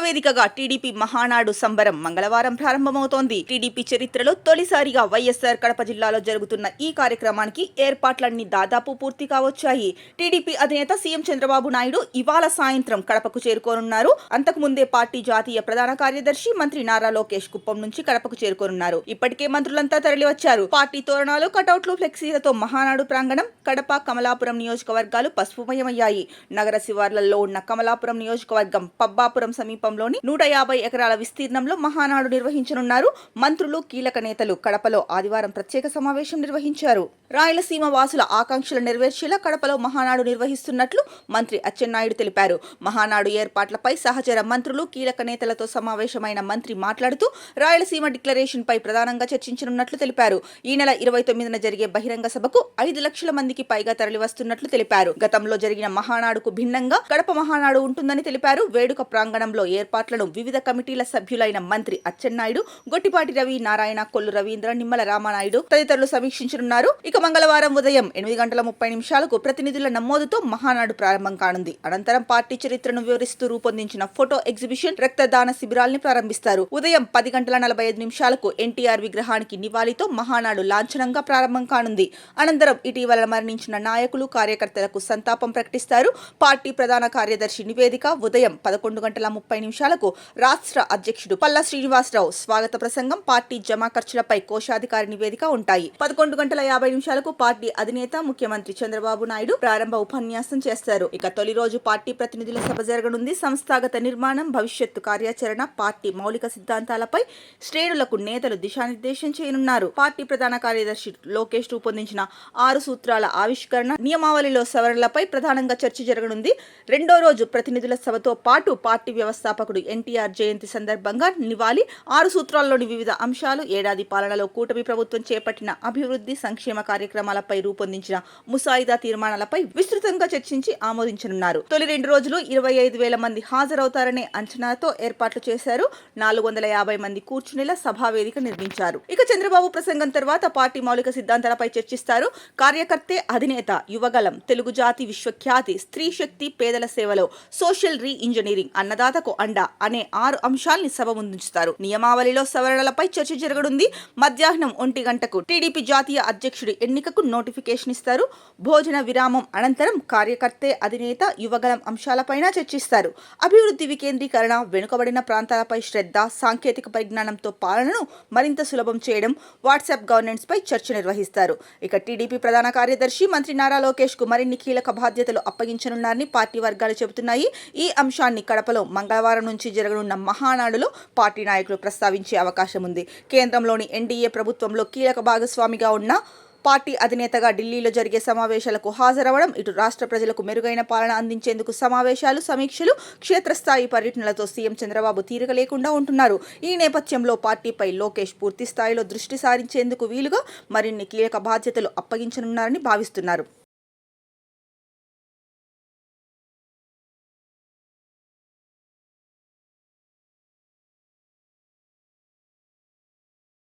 వేదికగా టీడీపీ మహానాడు సంబరం మంగళవారం ప్రారంభమవుతోంది. టీడీపీ చరిత్రలో తొలిసారిగా వైఎస్ఆర్ కడప జిల్లాలో జరుగుతున్న ఈ కార్యక్రమానికి ఏర్పాట్లన్నీ దాదాపు పూర్తి కావచ్చాయి. టీడీపీ అధినేత సీఎం చంద్రబాబు నాయుడు ఇవాళ సాయంత్రం కడపకు చేరుకోనున్నారు. అంతకుముందే పార్టీ జాతీయ ప్రధాన కార్యదర్శి మంత్రి నారా లోకేష్ కుప్పం నుంచి కడపకు చేరుకోనున్నారు. ఇప్పటికే మంత్రులంతా తరలివచ్చారు. పార్టీ తోరణాలు, కటౌట్లు, ఫ్లెక్సీలతో మహానాడు ప్రాంగణం కడప, కమలాపురం నియోజకవర్గాలు పసుపుమయమయ్యాయి. నగర శివార్లలో ఉన్న కమలాపురం నియోజకవర్గం పబ్బాపురం సమీపంలోని 150 ఎకరాల విస్తీర్ణంలో మహానాడు నిర్వహించనున్నారు. మంత్రులు, కీలక నేతలు కడపలో ఆదివారం ప్రత్యేక సమావేశం నిర్వహించారు. రాయలసీమ వాసుల ఆకాంక్షలు నెరవేర్చేలా కడపలో మహానాడు నిర్వహిస్తున్నట్లు మంత్రి అచ్చెన్నాయుడు తెలిపారు. మహానాడు ఏర్పాట్లపై సహచర మంత్రులు, కీలక నేతలతో సమావేశమైన మంత్రి మాట్లాడుతూ రాయలసీమ డిక్లరేషన్ పై ప్రధానంగా చర్చించనున్నట్లు తెలిపారు. ఈ నెల 29న జరిగే బహిరంగ సభకు 5 లక్షల మందికి పైగా తరలివస్తున్నట్లు తెలిపారు. గతంలో జరిగిన మహానాడుకు భిన్నంగా కడప మహానాడు ఉంటుందని తెలిపారు. వేడుక ప్రాంగణంలో ఏర్పాట్లను వివిధ కమిటీల సభ్యులైన మంత్రి అచ్చెన్నాయుడు, గొట్టిపాటి రవి, నారాయణ, కొల్లు రవీంద్ర, నిమ్మల రామానాయుడు తదితరులు సమీక్షించనున్నారు. ఇక మంగళవారం ఉదయం 8:30 ప్రతినిధుల నమోదుతో మహానాడు ప్రారంభం కానుంది. అనంతరం పార్టీ చరిత్రను వివరిస్తూ రూపొందించిన ఫోటో ఎగ్జిబిషన్, రక్తదాన శిబిరాల్ని ప్రారంభిస్తారు. ఉదయం 10:45 ఎన్టీఆర్ విగ్రహానికి నివాళితో మహానాడు లాంఛనంగా ప్రారంభం కానుంది. అనంతరం ఇటీవల మరణించిన నాయకులు, కార్యకర్తలకు సంతాపం ప్రకటిస్తారు. పార్టీ ప్రధాన కార్యదర్శి నివేదిక ఉదయం 11:30 రాష్ట్ర అధ్యక్షుడు పల్లా శ్రీనివాసరావు స్వాగత ప్రసంగం, పార్టీ జమా ఖర్చులపై కోశాధికారి నివేదిక ఉంటాయి. 11:50 పార్టీ అధినేత ముఖ్యమంత్రి చంద్రబాబు నాయుడు ప్రారంభ ఉపన్యాసం చేస్తారు. ఇక తొలి రోజు పార్టీ ప్రతినిధుల సభ జరగనుంది. సంస్థాగత నిర్మాణం, భవిష్యత్తు కార్యాచరణ, పార్టీ మౌలిక సిద్ధాంతాలపై శ్రేణులకు నేతలు దిశానిర్దేశం చేయనున్నారు. పార్టీ ప్రధాన కార్యదర్శి లోకేష్ రూపొందించిన 6 సూత్రాల ఆవిష్కరణ, నియమావళిలో సవరణలపై ప్రధానంగా చర్చ జరగనుంది. రెండో రోజు ప్రతినిధుల సభతో పాటు పార్టీ వ్యవస్థాపకుడు ఎన్టీఆర్ జయంతి సందర్భంగా నివాళి, 6 సూత్రాల్లోని వివిధ అంశాలు, ఏడాది పాలనలో కూటమి ప్రభుత్వం చేపట్టిన అభివృద్ధి సంక్షేమ కార్యక్రమాలపై రూపొందించిన ముసాయిదా తీర్మానాలపై విస్తృతంగా చర్చించి ఆమోదించనున్నారు. తొలి 2 రోజులు 25,000 మంది హాజరవుతారనే అంచనాతో ఏర్పాట్లు చేశారు. 450 మంది కూర్చునేలా సభావేదిక నిర్మించారు. ఇక చంద్రబాబు ప్రసంగం తర్వాత పార్టీ మౌలిక సిద్ధాంతాలపై చర్చిస్తారు. కార్యకర్తే అధినేత, యువగలం, తెలుగు జాతి విశ్వఖ్యాతి, స్త్రీ శక్తి, పేదల సేవలో సోషల్ రీ ఇంజనీరింగ్, అన్నదాతకు అండ అనే 6 అంశాల్ని సభ ముందుంచుతారు. నియమావళిలో సవరణలపై చర్చ జరగనుంది. మధ్యాహ్నం 1 గంటకు టీడీపీ జాతీయ అధ్యక్షుడి ఎన్నికకు నోటిఫికేషన్ ఇస్తారు. భోజన విరామం అనంతరం కార్యకర్తే అధినేత, యువగలం అంశాలపైన చర్చిస్తారు. అభివృద్ధి వికేంద్రీకరణ, వెనుకబడిన ప్రాంతాలపై శ్రద్ధ, సాంకేతిక పరిజ్ఞానంతో పాలనను మరింత సులభం చేయడం, వాట్సాప్ గవర్నెన్స్ పై చర్చ నిర్వహిస్తారు. ఇక టీడీపీ ప్రధాన కార్యదర్శి మంత్రి నారా లోకేష్ కు మరిన్ని కీలక బాధ్యతలు అప్పగించనున్నారని పార్టీ వర్గాలు చెబుతున్నాయి. ఈ అంశాన్ని కడపలో మంగళవారం నుంచి జరగనున్న మహానాడులో పార్టీ నాయకులు ప్రస్తావించే అవకాశం ఉంది. కేంద్రంలోని ఎన్డీఏ ప్రభుత్వంలో కీలక భాగస్వామిగా ఉన్న పార్టీ అధినేతగా ఢిల్లీలో జరిగే సమావేశాలకు హాజరవడం, ఇటు రాష్ట్ర ప్రజలకు మెరుగైన పాలన అందించేందుకు సమావేశాలు, సమీక్షలు, క్షేత్రస్థాయి పర్యటనలతో సీఎం చంద్రబాబు తీరిక లేకుండా ఉంటున్నారు. ఈ నేపథ్యంలో పార్టీపై లోకేష్ పూర్తి స్థాయిలో దృష్టి సారించేందుకు వీలుగా మరిన్ని కీలక బాధ్యతలు అప్పగించనున్నారని భావిస్తున్నారు.